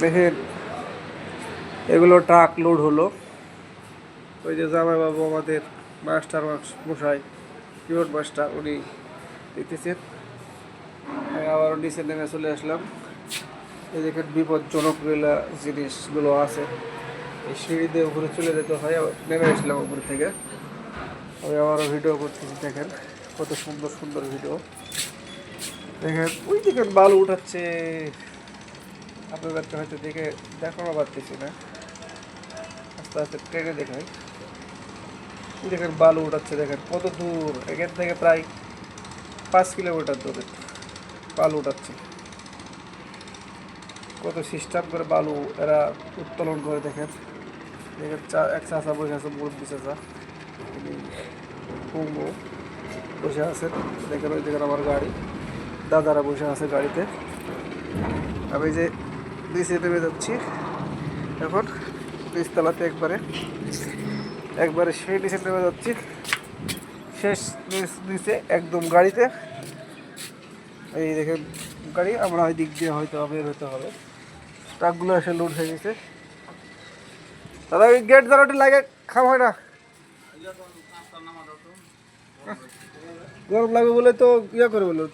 দেখেন এগুলো truck load হলো। ওই যে জামাইবাবু আমাদের মাস্টার মশাই পিওর মাস্টার উনি দিতেছেন। আমি আবারও নিচে নেমে চলে আসলাম। এই দেখেন বিপজ্জনক জিনিসগুলো আছে, এই সিঁড়ি দিয়ে উপরে চলে যেতে হয়। আবার নেমে আসলাম উপরে থেকে, আমি আবারও ভিডিও করতেছি। দেখেন কত সুন্দর সুন্দর ভিডিও। দেখেন ওই দেখেন বালু উঠাচ্ছে, আপনাদেরকে হয়তো দেখে দেখানো পারতেছি না, আস্তে আস্তে ট্রেনে দেখাই। দেখেন বালু উঠাচ্ছে, দেখেন কত দূর, এখান থেকে প্রায় 5 কিলোমিটার দূরে বালু উঠাচ্ছে। কত সিস্টেম করে বালু এরা উত্তোলন করে। দেখেন দেখেন এক চাষা বসে আছে, মুরব্বী চাষা, তিনি কুমড়ো বসে আছেন। দেখেন ওই দেখেন আমার গাড়ি, দাদারা বসে আছে গাড়িতে। আমি যে নিচে নেমে যাচ্ছি এখন, নিচতলাতে একবারে একবারে সেই নিচে নেমে যাচ্ছি, শেষ নিচে একদম গাড়িতে। এই দেখেন গাড়ি, আমরা ওই দিক দিয়ে হয়তো বের হতে হবে। ট্রাকগুলো এসে লোড হয়ে গেছে। দাদা ওই গেট দ্বারাটি লাগে খাম হয় না, গরম লাগবে বলে তো ইয়া করে বললো।